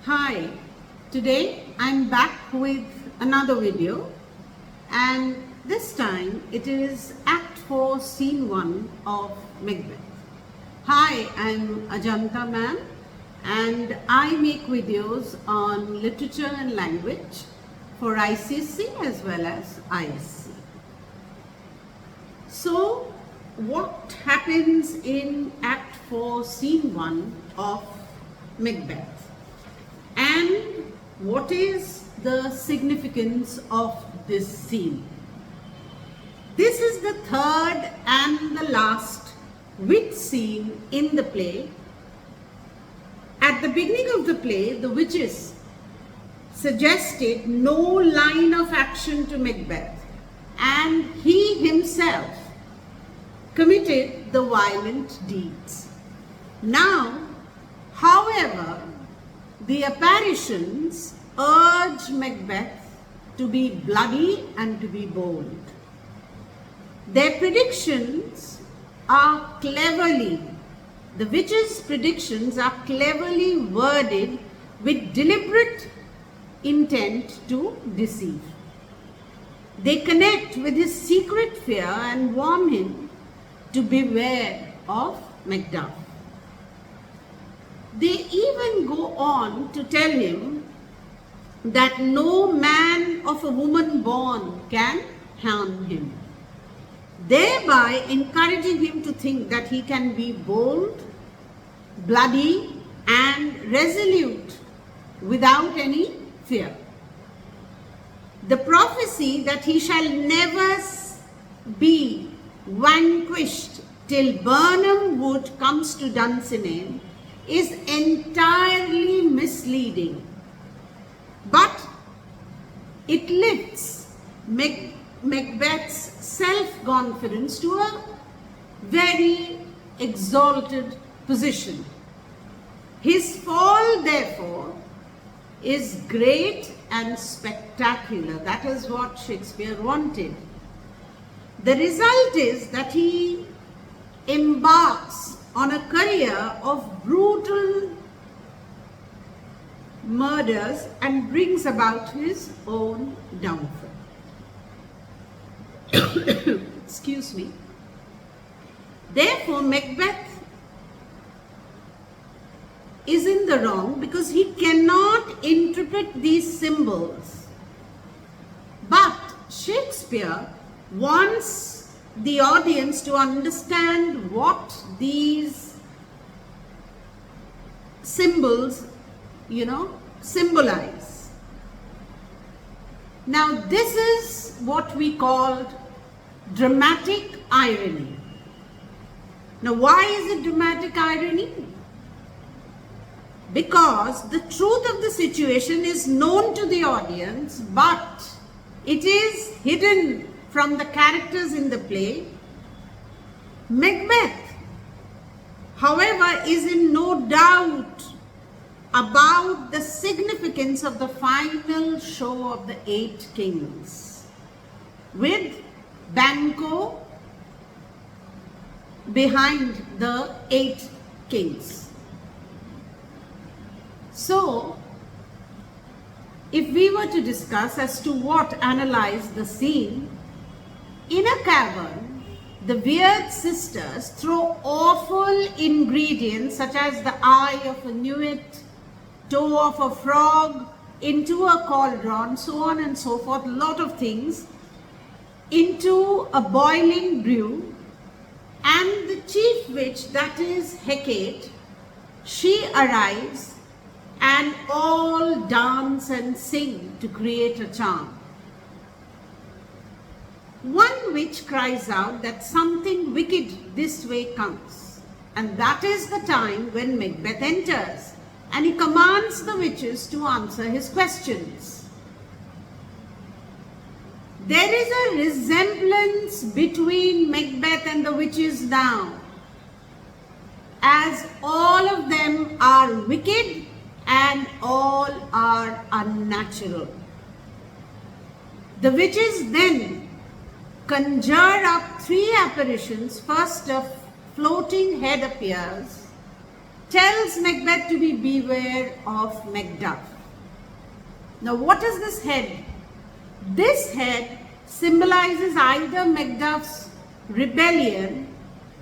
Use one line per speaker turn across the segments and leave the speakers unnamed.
Hi, today I'm back with another video, and this time it is Act 4 Scene 1 of Macbeth. Hi, I'm Ajanta ma'am, and I make videos on literature and language for ICSE as well as ISC. So, what happens in Act 4 Scene 1 of Macbeth? And what is the significance of this scene? This is the third and the last witch scene in the play. At the beginning of the play, the witches suggested no line of action to Macbeth, and he himself committed the violent deeds. Now, however, the apparitions urge Macbeth to be bloody and to be bold. Their predictions are cleverly, the witches' predictions are cleverly worded with deliberate intent to deceive. They connect with his secret fear and warn him to beware of Macduff. They even go on to tell him that no man of a woman born can harm him, thereby encouraging him to think that he can be bold, bloody, and resolute without any fear. The prophecy that he shall never be vanquished till Birnam Wood comes to Dunsinane is entirely misleading, but it lifts Macbeth's self-confidence to a very exalted position. His fall, therefore, is great and spectacular. That is what Shakespeare wanted. The result is that he embarks on a career of brutal murders and brings about his own downfall. Excuse me. Therefore, Macbeth is in the wrong because he cannot interpret these symbols. But Shakespeare wants the audience to understand what these symbols, symbolize. Now, this is what we called dramatic irony. Now, why is it dramatic irony? Because the truth of the situation is known to the audience, but it is hidden from the characters in the play. Macbeth, however, is in no doubt about the significance of the final show of the 8 kings, with Banquo behind the 8 kings. So, if we were to discuss as to what analyze the scene, in a cavern, the weird sisters throw awful ingredients such as the eye of a newt, toe of a frog, into a cauldron, so on and so forth, a lot of things, into a boiling brew, and the chief witch, that is Hecate, she arrives and all dance and sing to create a charm. One witch cries out that something wicked this way comes, and that is the time when Macbeth enters, and he commands the witches to answer his questions. There is a resemblance between Macbeth and the witches now, as all of them are wicked and all are unnatural. The witches then conjure up 3 apparitions. First, a floating head appears, tells Macbeth to beware of Macduff. Now, what is this head? This head symbolizes either Macduff's rebellion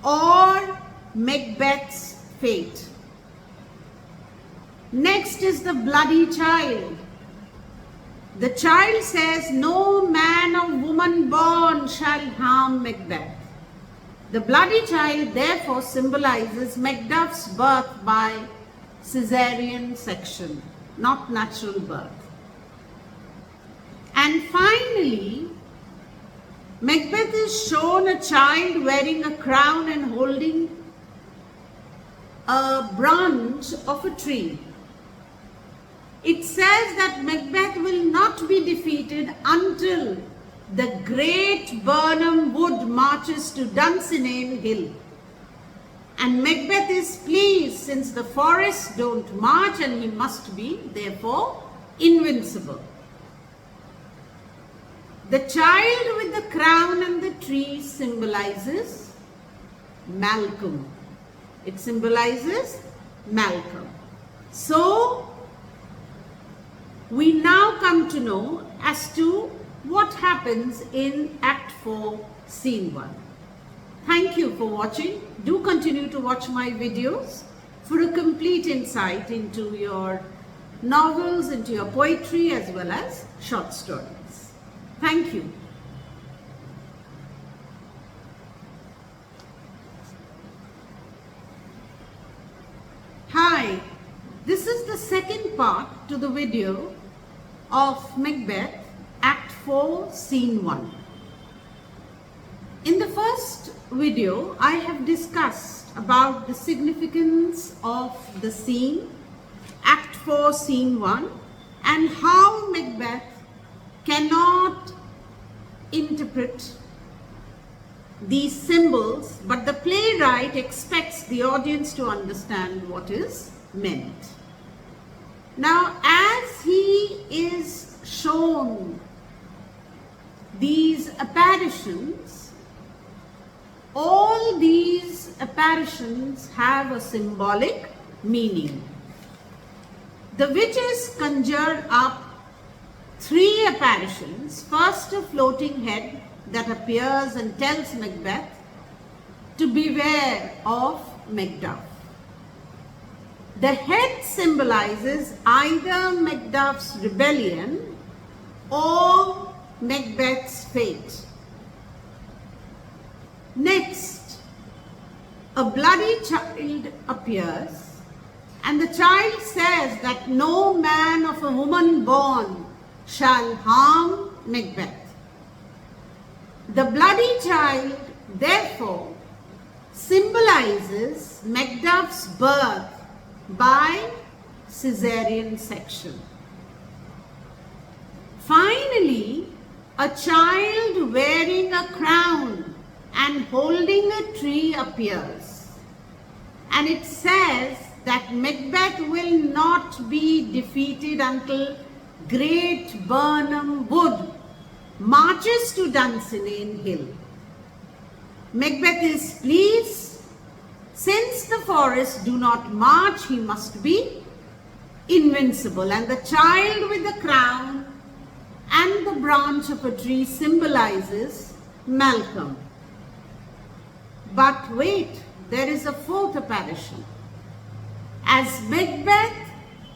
or Macbeth's fate. Next is the bloody child. The child says, "No man or woman born shall harm Macbeth." The bloody child therefore symbolizes Macduff's birth by caesarean section, not natural birth. And finally, Macbeth is shown a child wearing a crown and holding a branch of a tree. It says that Macbeth will not be defeated until the great Birnam Wood marches to Dunsinane Hill. And Macbeth is pleased since the forests don't march and he must be therefore invincible. The child with the crown and the tree symbolizes Malcolm. It symbolizes Malcolm. So, we now come to know as to what happens in Act 4, Scene 1. Thank you for watching. Do continue to watch my videos for a complete insight into your novels, into your poetry as well as short stories. Thank you. Hi, this is the second part to the video of Macbeth, Act 4, Scene 1. In the first video, I have discussed about the significance of the scene, Act 4, Scene 1, and how Macbeth cannot interpret these symbols, but the playwright expects the audience to understand what is meant. Now, as he is shown these apparitions, all these apparitions have a symbolic meaning. The witches conjure up three apparitions. First, a floating head that appears and tells Macbeth to beware of Macduff. The head symbolizes either Macduff's rebellion or Macbeth's fate. Next, a bloody child appears, and the child says that no man of a woman born shall harm Macbeth. The bloody child, therefore, symbolizes Macduff's birth by caesarean section. Finally, a child wearing a crown and holding a tree appears, and it says that Macbeth will not be defeated until great Birnam Wood marches to Dunsinane Hill. Macbeth is pleased. Since the forests do not march, he must be invincible. And the child with the crown and the branch of a tree symbolizes Malcolm. But wait, there is a fourth apparition. As Macbeth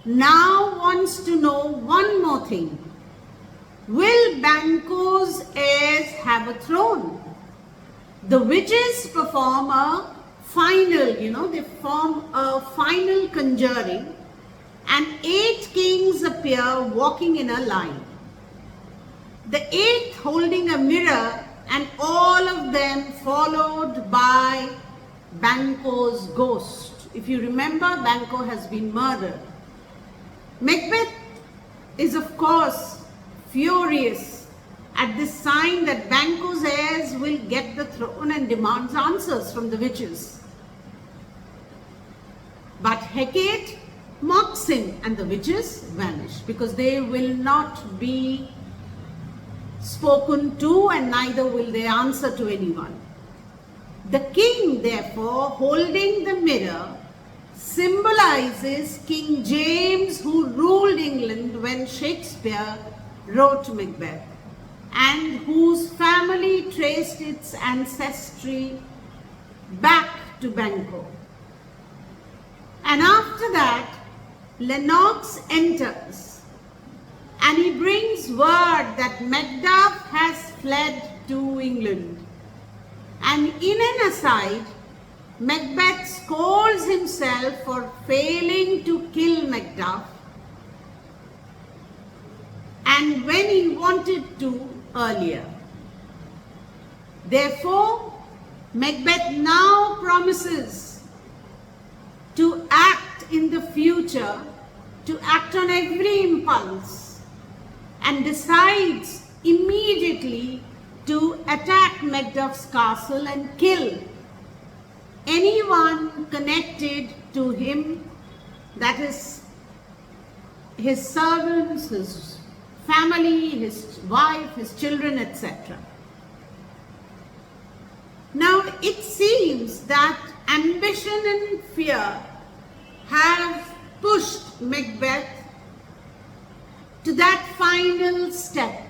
now wants to know one more thing. Will Banquo's heirs have a throne? The witches perform a final, they form a final conjuring, and 8 kings appear walking in a line. The 8th holding a mirror, and all of them followed by Banquo's ghost. If you remember, Banquo has been murdered. Macbeth is, of course, furious at this sign that Banquo's heirs will get the throne and demands answers from the witches. But Hecate mocks him and the witches vanish because they will not be spoken to and neither will they answer to anyone. The king, therefore, holding the mirror, symbolizes King James, who ruled England when Shakespeare wrote Macbeth, and whose family traced its ancestry back to Banquo. And after that, Lennox enters, and he brings word that Macduff has fled to England. And in an aside, Macbeth scolds himself for failing to kill Macduff, and when he wanted to earlier. Therefore, Macbeth now promises to act in the future, to act on every impulse, and decides immediately to attack Macduff's castle and kill anyone connected to him, that is his servants, his family, his wife, his children, etc. Now it seems that ambition and fear have pushed Macbeth to that final step.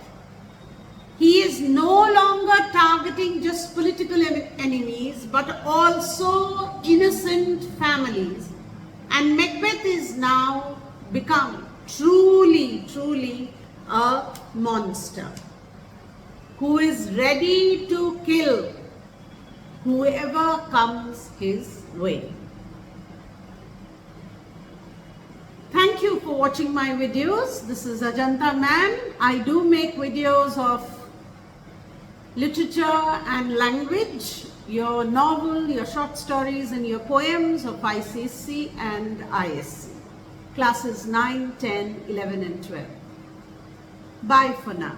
He is no longer targeting just political enemies, but also innocent families. And Macbeth is now become truly a monster who is ready to kill whoever comes his way. Thank you for watching my videos. This is Ajanta Man. I do make videos of literature and language, your novel, your short stories and your poems of ICSE and ISC. Classes 9, 10, 11 and 12. Bye for now.